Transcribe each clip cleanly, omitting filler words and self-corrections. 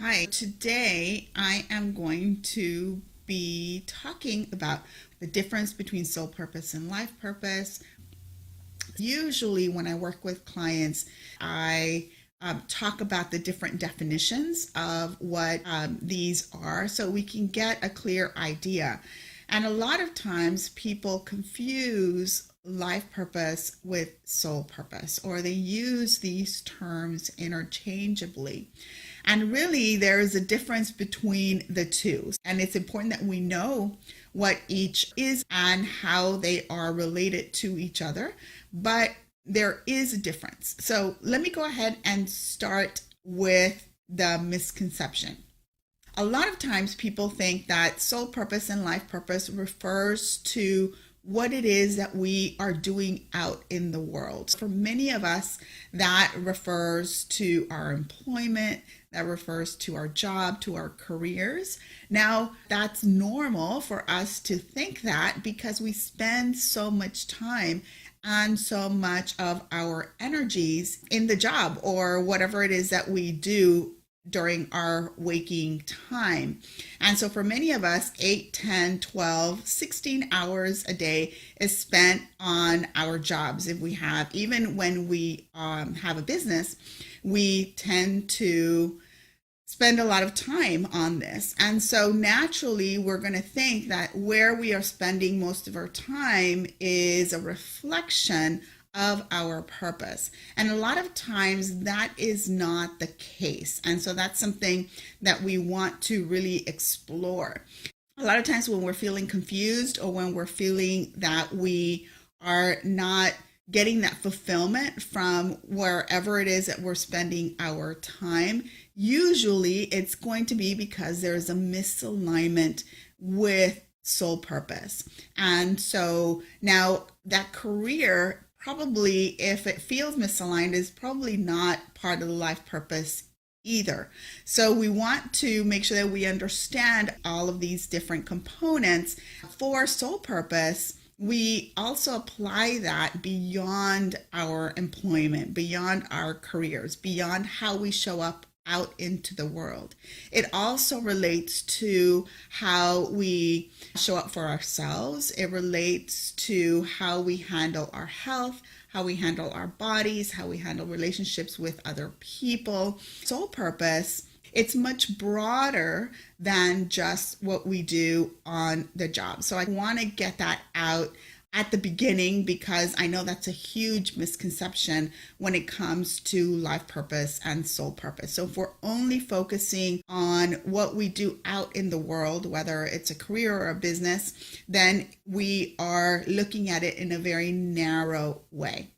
Hi, today I am going to be talking about the difference between soul purpose and life purpose. Usually, when I work with clients, I talk about the different definitions of what these are so we can get a clear idea. And a lot of times, people confuse life purpose with soul purpose, or they use these terms interchangeably. And really, there is a difference between the two. And it's important that we know what each is and how they are related to each other. But there is a difference. So let me go ahead and start with the misconception. A lot of times people think that soul purpose and life purpose refers to what it is that we are doing out in the world. For many of us, that refers to our employment, that refers to our job, to our careers. Now, that's normal for us to think that because we spend so much time and so much of our energies in the job or whatever it is that we do during our waking time. And so for many of us, 8, 10, 12, 16 hours a day is spent on our jobs. If we have, even when we have a business, we tend to spend a lot of time on this. And so naturally, we're going to think that where we are spending most of our time is a reflection of our purpose. And a lot of times that is not the case. And so that's something that we want to really explore. A lot of times when we're feeling confused or when we're feeling that we are not getting that fulfillment from wherever it is that we're spending our time, usually it's going to be because there's a misalignment with soul purpose. And so now that career, probably if it feels misaligned, is probably not part of the life purpose either. So we want to make sure that we understand all of these different components. For soul purpose, we also apply that beyond our employment, beyond our careers, beyond how we show up out into the world. It also relates to how we show up for ourselves. It relates to how we handle our health, how we handle our bodies, how we handle relationships with other people. Soul purpose, it's much broader than just what we do on the job. So I want to get that out at the beginning because I know that's a huge misconception when it comes to life purpose and soul purpose. So if we're only focusing on what we do out in the world, whether it's a career or a business, then we are looking at it in a very narrow way.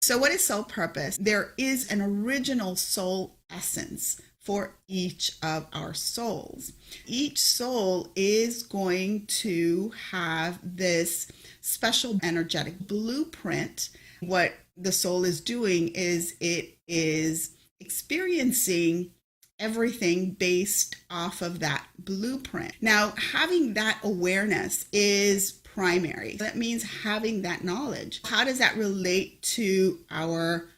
So what is soul purpose? There is an original soul essence for each of our souls. Each soul is going to have this special energetic blueprint. What the soul is doing is it is experiencing everything based off of that blueprint. Now, having that awareness is primary. That means having that knowledge. How does that relate to our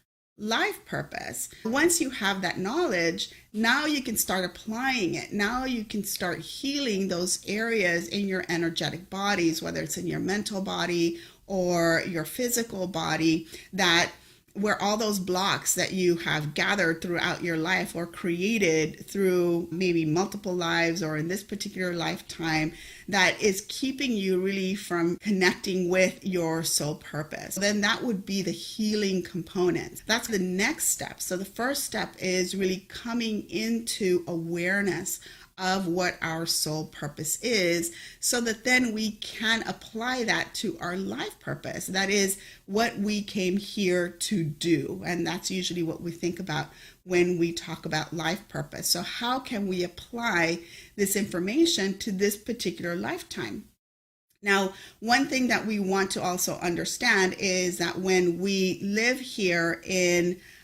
life purpose? Once you have that knowledge, now you can start applying it. Now you can start healing those areas in your energetic bodies, whether it's in your mental body or your physical body, that where all those blocks that you have gathered throughout your life or created through maybe multiple lives or in this particular lifetime, that is keeping you really from connecting with your soul purpose. Then that would be the healing component. That's the next step. So the first step is really coming into awareness of what our soul purpose is, so that then we can apply that to our life purpose. That is what we came here to do. And that's usually what we think about when we talk about life purpose. So how can we apply this information to this particular lifetime? Now, one thing that we want to also understand is that when we live here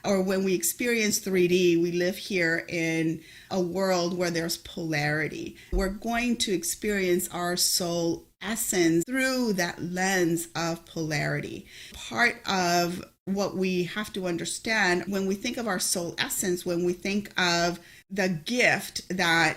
or when we experience 3D, we live here in a world where there's polarity. We're going to experience our soul essence through that lens of polarity. Part of what we have to understand when we think of our soul essence, when we think of the gift that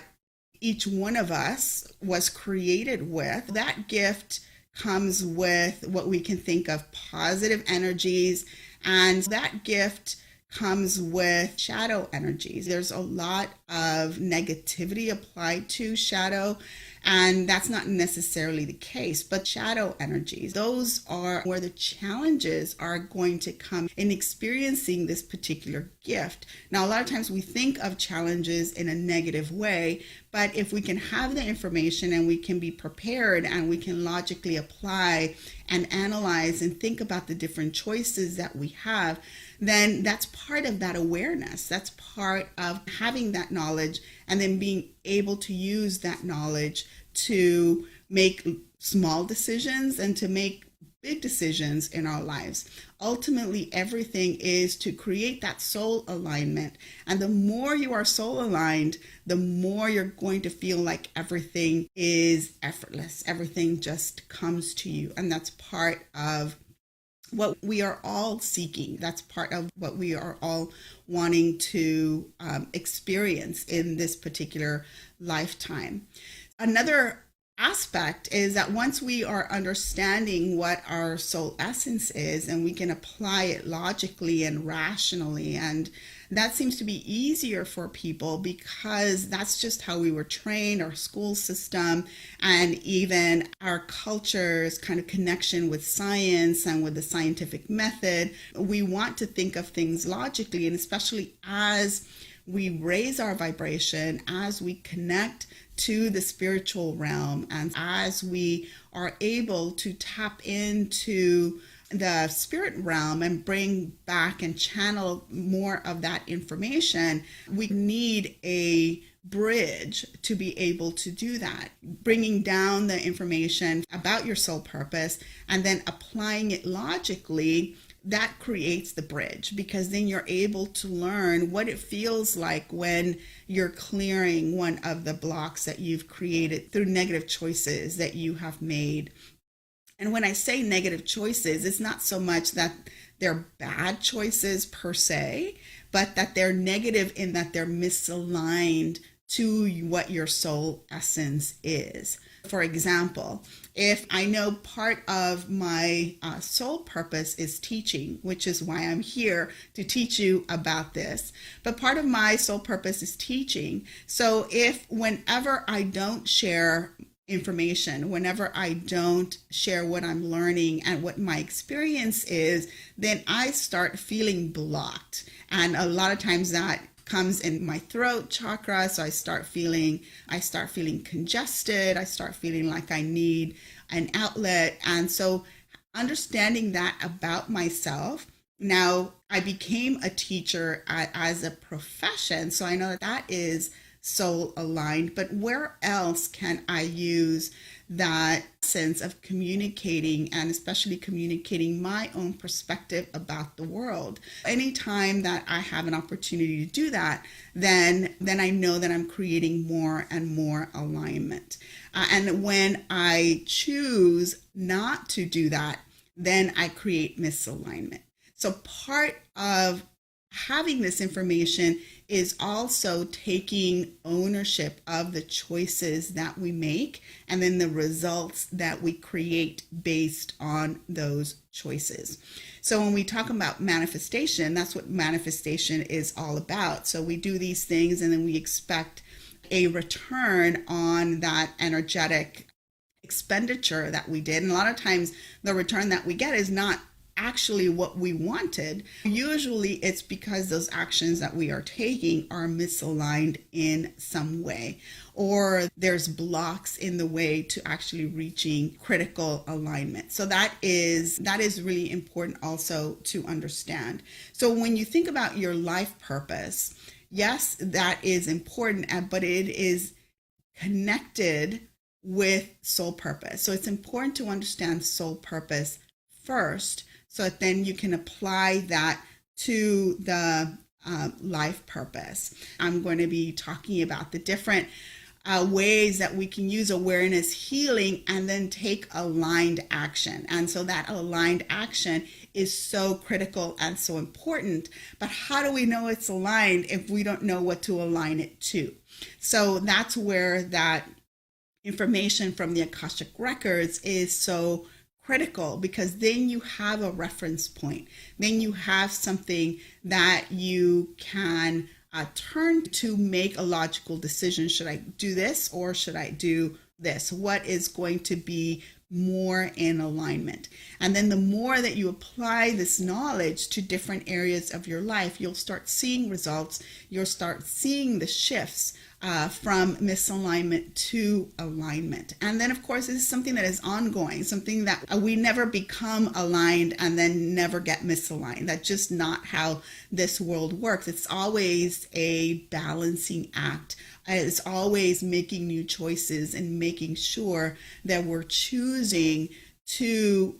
each one of us was created with. That gift comes with what we can think of positive energies, and that gift comes with shadow energies. There's a lot of negativity applied to shadow, and that's not necessarily the case. But shadow energies, those are where the challenges are going to come in experiencing this particular gift. Now, a lot of times we think of challenges in a negative way, but if we can have the information and we can be prepared and we can logically apply and analyze and think about the different choices that we have, then that's part of that awareness. That's part of having that knowledge and then being able to use that knowledge to make small decisions and to make big decisions in our lives. Ultimately, everything is to create that soul alignment. And the more you are soul aligned, the more you're going to feel like everything is effortless. Everything just comes to you. And that's part of what we are all seeking. That's part of what we are all wanting to experience in this particular lifetime. Another aspect is that once we are understanding what our soul essence is and we can apply it logically and rationally, and that seems to be easier for people because that's just how we were trained, our school system, and even our culture's kind of connection with science and with the scientific method. We want to think of things logically, and especially as we raise our vibration, as we connect to the spiritual realm, and as we are able to tap into the spirit realm and bring back and channel more of that information, we need a bridge to be able to do that. Bringing down the information about your soul purpose and then applying it logically, that creates the bridge, because then you're able to learn what it feels like when you're clearing one of the blocks that you've created through negative choices that you have made. And when I say negative choices, it's not so much that they're bad choices per se, but that they're negative in that they're misaligned to what your soul essence is. For example, if I know part of my soul purpose is teaching, which is why I'm here to teach you about this, but part of my soul purpose is teaching. So if whenever I don't share information, whenever I don't share what I'm learning and what my experience is, then I start feeling blocked. And a lot of times that comes in my throat chakra. So I start feeling congested. I start feeling like I need an outlet. And so understanding that about myself, now I became a teacher as a profession. So I know that that is soul aligned, but where else can I use that sense of communicating, and especially communicating my own perspective about the world? Anytime that I have an opportunity to do that, then I know that I'm creating more and more alignment. And when I choose not to do that, then I create misalignment. So part of having this information is also taking ownership of the choices that we make and then the results that we create based on those choices. So when we talk about manifestation, that's what manifestation is all about. So we do these things and then we expect a return on that energetic expenditure that we did. And a lot of times the return that we get is not actually what we wanted. Usually it's because those actions that we are taking are misaligned in some way, or there's blocks in the way to actually reaching critical alignment. So that is really important also to understand. So when you think about your life purpose, yes, that is important, but it is connected with soul purpose. So it's important to understand soul purpose first, so that then you can apply that to the life purpose. I'm going to be talking about the different ways that we can use awareness healing and then take aligned action. And so that aligned action is so critical and so important. But how do we know it's aligned if we don't know what to align it to? So that's where that information from the Akashic Records is so critical, because then you have a reference point. Then you have something that you can turn to make a logical decision. Should I do this or should I do this? What is going to be more in alignment? And then the more that you apply this knowledge to different areas of your life, you'll start seeing results. You'll start seeing the shifts from misalignment to alignment. And then, of course, this is something that is ongoing, something that we never become aligned and then never get misaligned. That's just not how this world works. It's always a balancing act. It's always making new choices and making sure that we're choosing to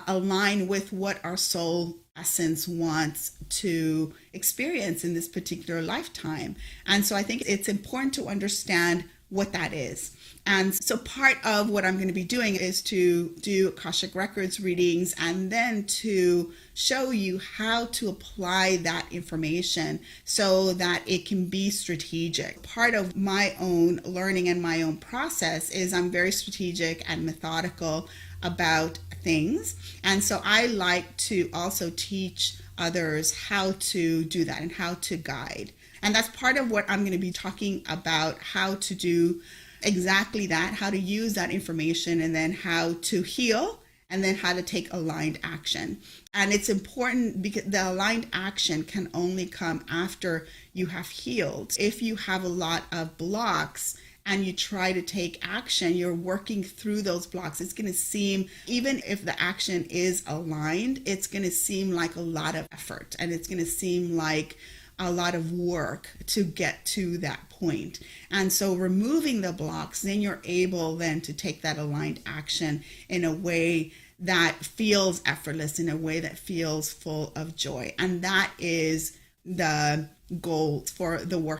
align with what our soul essence wants to experience in this particular lifetime. And so I think it's important to understand what that is. And so part of what I'm going to be doing is to do Akashic Records readings and then to show you how to apply that information so that it can be strategic. Part of my own learning and my own process is I'm very strategic and methodical about things. And so I like to also teach others how to do that and how to guide. And that's part of what I'm going to be talking about, how to do exactly that, how to use that information, and then how to heal, and then how to take aligned action. And it's important because the aligned action can only come after you have healed. If you have a lot of blocks and you try to take action, you're working through those blocks. It's going to seem, even if the action is aligned, it's going to seem like a lot of effort, and it's going to seem like a lot of work to get to that point. And so removing the blocks, then you're able then to take that aligned action in a way that feels effortless, in a way that feels full of joy. And that is the goal for the work